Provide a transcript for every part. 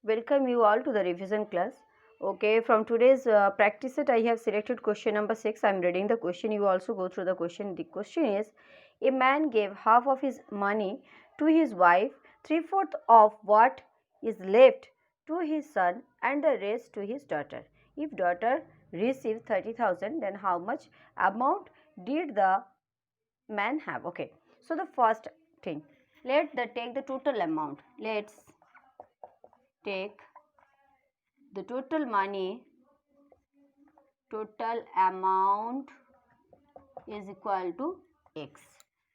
Welcome you all to the revision class. Okay, from today's practice set, I have selected question number 6. I am reading the question. You also go through the question. The question is, a man gave half of his money to his wife, 3/4 of what is left to his son, and the rest to his daughter. If daughter received 30,000, then how much amount did the man have? Okay, so the first thing, take the total amount. Let's take the total money, total amount is equal to x.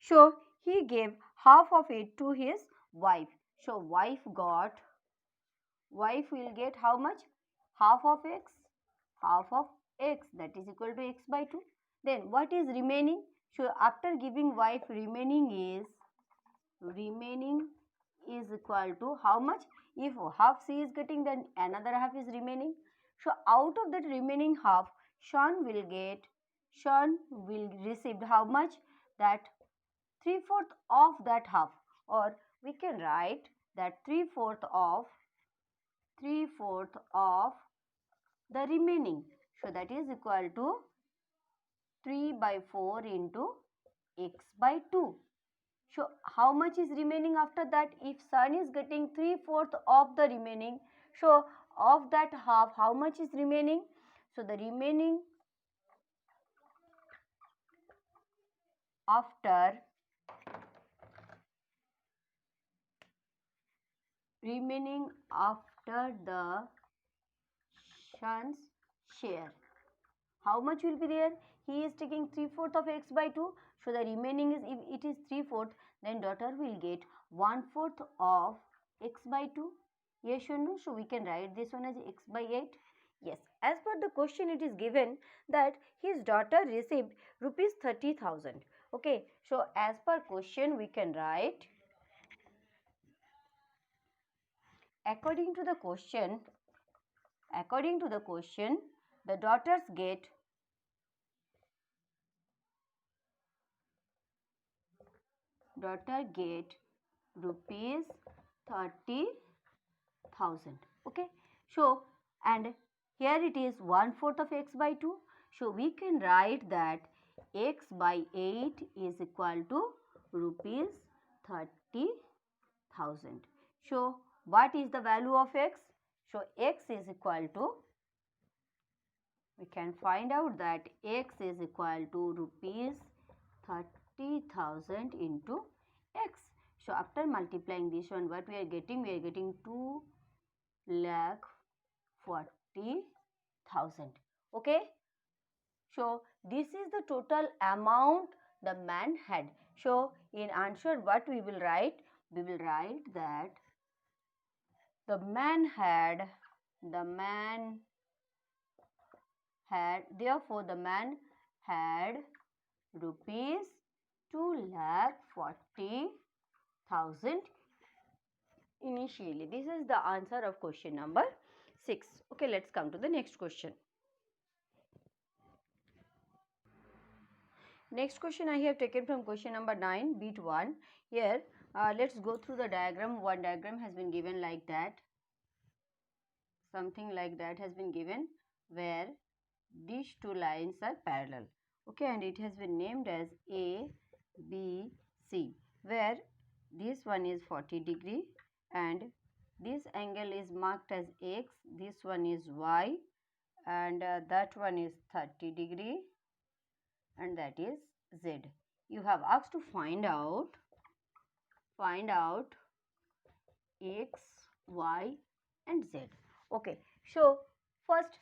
So he gave half of it to his wife. So wife will get how much? Half of x, half of x, that is equal to x by 2. Then what is remaining? So after giving wife, remaining is equal to how much? If half she is getting, then another half is remaining. So out of that remaining half, son will receive how much? That 3/4 of that half, or we can write that 3/4 of the remaining. So that is equal to 3 by 4 into x by 2. So how much is remaining after that? If son is getting 3/4 of the remaining, so of that half, how much is remaining? So the remaining after the son's share, how much will be there? He is taking 3/4 of x by 2. So the remaining is, if it is 3/4, then daughter will get 1/4 of x by 2. Yes or no? So we can write this one as x by 8. Yes, as per the question, it is given that his daughter received rupees 30,000. Okay, so as per question, we can write, according to the question, the daughters get rupees 30,000. Okay, so and here it is 1/4 of x by 2. So we can write that x by 8 is equal to rupees 30,000. So what is the value of x? So x is equal to, we can find out that x is equal to rupees 30,000 into x. So after multiplying this one, what we are getting? We are getting 2,40,000. Okay. So this is the total amount the man had. So in answer, what we will write? We will write that the man had, therefore the man had rupees 2,40,000 initially. This is the answer of question number 6. Okay, let's come to the next question. Next question I have taken from question number 9, bit 1. Here, let's go through the diagram. One diagram has been given like that. Something like that has been given, where these two lines are parallel. Okay, and it has been named as A, B, C, where this one is 40 degree and this angle is marked as X, this one is Y, and that one is 30 degree, and that is Z. You have asked to find out X, Y and Z. Okay, so first,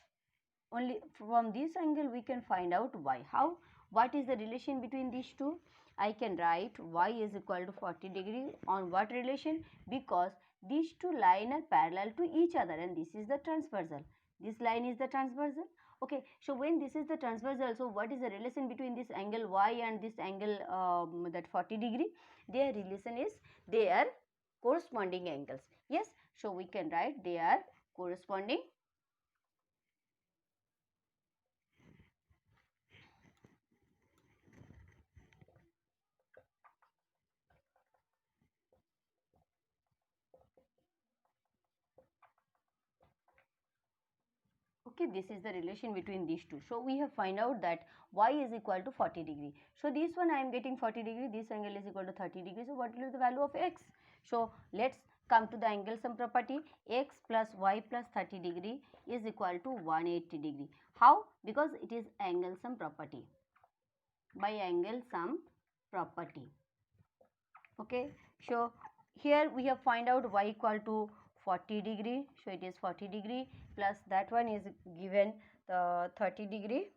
only from this angle we can find out Y. How? What is the relation between these two? I can write Y is equal to 40 degree on what relation? Because these two lines are parallel to each other and this is the transversal. This line is the transversal. Okay, so when this is the transversal, so what is the relation between this angle Y and this angle that 40 degree? Their relation is they are corresponding angles. Yes, so we can write they are corresponding . Okay, this is the relation between these two. So we have find out that y is equal to 40 degree. So this one I am getting 40 degree, this angle is equal to 30 degree. So what will be the value of x? So let's come to the angle sum property. X plus y plus 30 degree is equal to 180 degree. How? Because it is angle sum property. By angle sum property. Okay, so here we have find out y equal to 40 degree. So it is 40 degree plus that one is given 30 degree.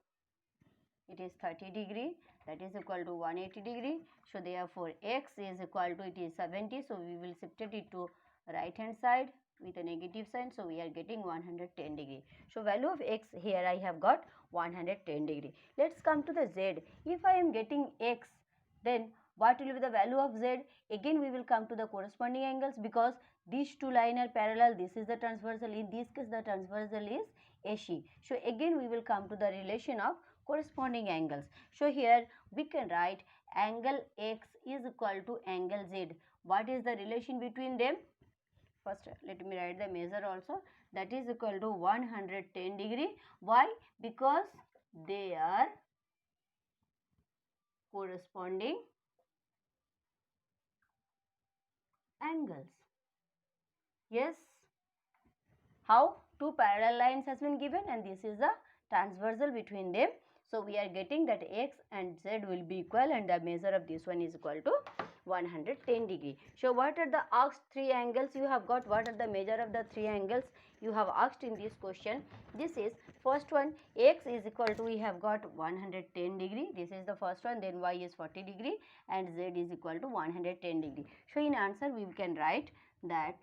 It is 30 degree, that is equal to 180 degree. So therefore x is equal to, it is 70. So we will substitute it to right hand side with a negative sign. So we are getting 110 degree. So value of x here I have got 110 degree. Let's come to the z. If I am getting x, then what will be the value of z? Again we will come to the corresponding angles, because these two lines are parallel. This is the transversal. In this case the transversal is AC. So again we will come to the relation of corresponding angles. So here we can write angle x is equal to angle z. What is the relation between them? First let me write the measure also. That is equal to 110 degree. Why? Because they are corresponding angles. Yes. How? Two parallel lines has been given and this is the transversal between them. So we are getting that x and z will be equal and the measure of this one is equal to 110 degree. So what are the asked three angles you have got? What are the measure of the three angles you have asked in this question? This is first one, x is equal to, we have got 110 degree. This is the first one. Then y is 40 degree and z is equal to 110 degree. So in answer we can write that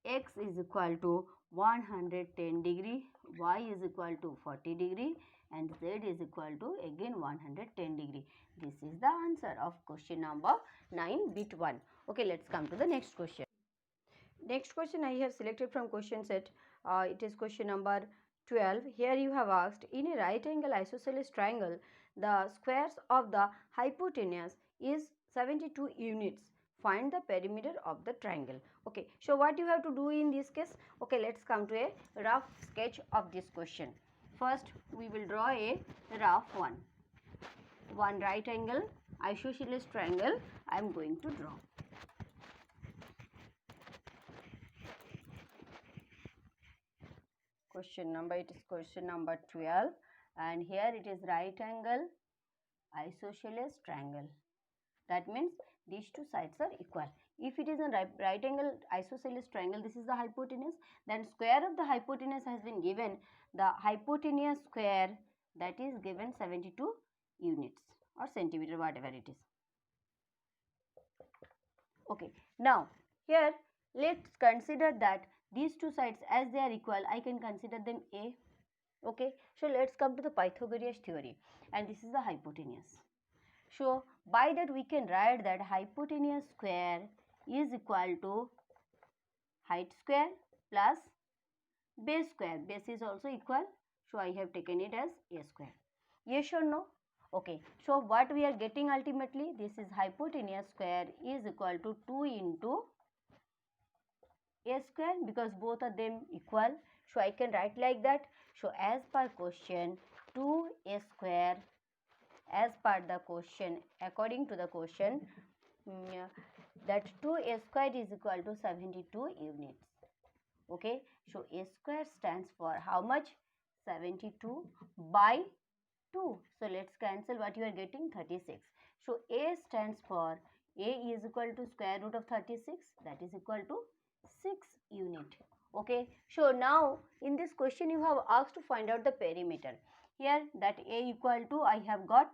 x is equal to 110 degree, y is equal to 40 degree and z is equal to again 110 degree. This is the answer of question number 9 bit 1. Okay, let's come to the next question. Next question I have selected from question set. It is question number 12. Here you have asked, in a right angle isosceles triangle, the squares of the hypotenuse is 72 units. Find the perimeter of the triangle. Okay, so what you have to do in this case? Okay, let's come to a rough sketch of this question. First we will draw a rough one right angle isosceles triangle I am going to draw. Question number, it is question number 12 and here it is right angle isosceles triangle. That means these two sides are equal. If it is a right angle isosceles triangle, this is the hypotenuse, then square of the hypotenuse has been given. The hypotenuse square, that is given 72 units or centimeter, whatever it is. Okay, now here let's consider that these two sides as they are equal, I can consider them A. Okay, so let's come to the Pythagorean theory and this is the hypotenuse. So by that we can write that hypotenuse square is equal to height square plus base square. Base is also equal, so I have taken it as A square. Yes or no? Okay, so what we are getting ultimately, this is hypotenuse square is equal to 2 into A square, because both of them equal. So I can write like that. So as per question, 2A square, as per the question, according to the question, that 2A square is equal to 72 units. Okay, so A square stands for how much? 72 by 2. So let's cancel, what you are getting? 36. So A stands for, A is equal to square root of 36, that is equal to 6 unit. Okay, so now in this question you have asked to find out the perimeter. Here that A equal to, I have got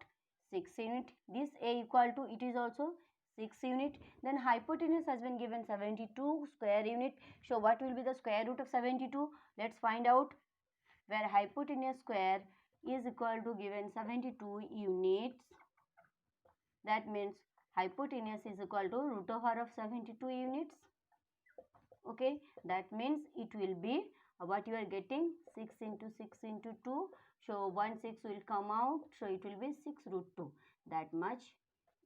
6 unit. This A equal to, it is also 6 unit. Then hypotenuse has been given 72 square unit. So what will be the square root of 72? Let's find out. Where hypotenuse square is equal to given 72 units, that means hypotenuse is equal to root over of 72 units. Okay, that means it will be what you are getting, 6 into 6 into 2. So 1 6 will come out, so it will be 6 root 2, that much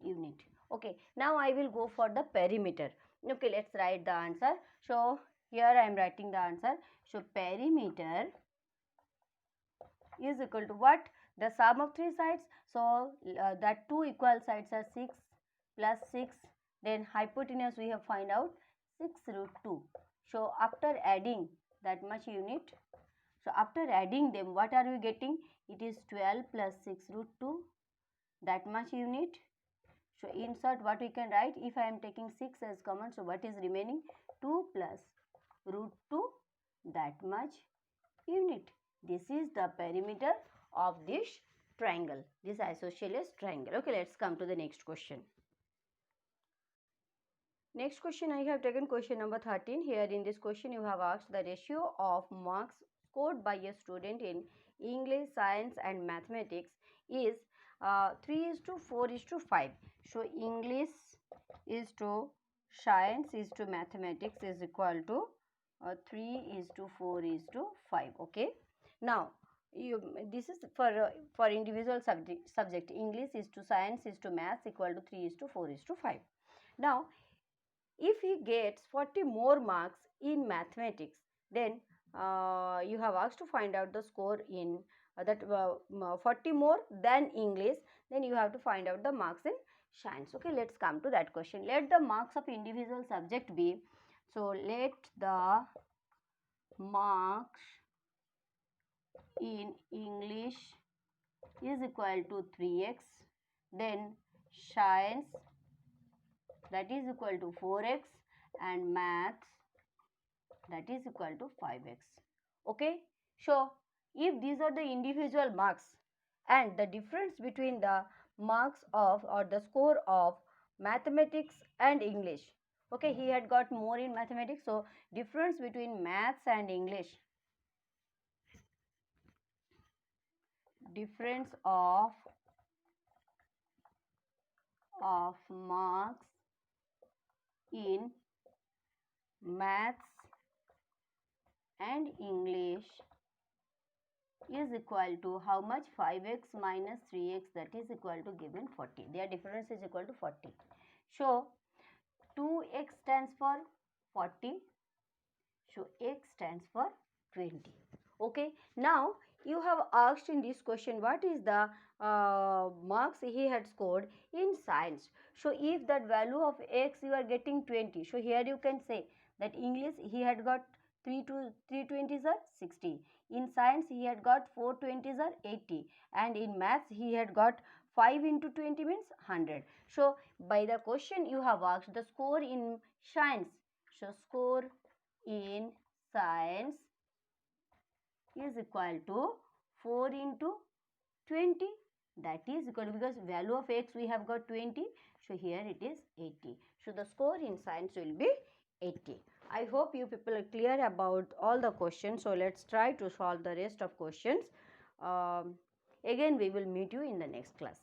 unit. Okay, now I will go for the perimeter. Okay, let's write the answer. So here I am writing the answer. So perimeter is equal to what? The sum of three sides. So, that two equal sides are 6 plus 6. Then hypotenuse we have find out 6 root 2. So, after adding that much unit, so after adding them, what are we getting? It is 12 plus 6 root 2, that much unit. So, insert what we can write, if I am taking 6 as common, so what is remaining? 2 plus root 2, that much unit. This is the perimeter of this triangle, this isosceles triangle. Okay, let's come to the next question. Next question, I have taken question number 13. Here in this question, you have asked the ratio of marks scored by a student in English, science and mathematics is 3:4:5. So, English is to science is to mathematics is equal to 3:4:5. Okay. Now, this is for individual subject. English is to science is to maths equal to 3:4:5. Now, if he gets 40 more marks in mathematics, then you have asked to find out the score in 40 more than English, then you have to find out the marks in science. Okay, let's come to that question. Let the marks of individual subject be, so let the marks in English is equal to 3x, then science that is equal to 4x, and maths that is equal to 5x. Okay. So, if these are the individual marks and the difference between the marks of or the score of mathematics and English, okay, he had got more in mathematics. So, difference between maths and English, difference of marks in maths and English is equal to how much? 5x minus 3x, that is equal to given 40. Their difference is equal to 40. So, 2x stands for 40. So, x stands for 20. Okay. Now, you have asked in this question what is the marks he had scored in science. So, if that value of x you are getting 20. So, here you can say that English he had got 3 20s are 60. In science he had got 4 20s are 80. And in maths he had got 5 into 20 means 100. So, by the question you have asked the score in science. So, score in science is equal to 4 into 20, that is equal to, because value of x we have got 20, so here it is 80. So, the score in science will be 80. I hope you people are clear about all the questions. So, let's try to solve the rest of questions. Again we will meet you in the next class.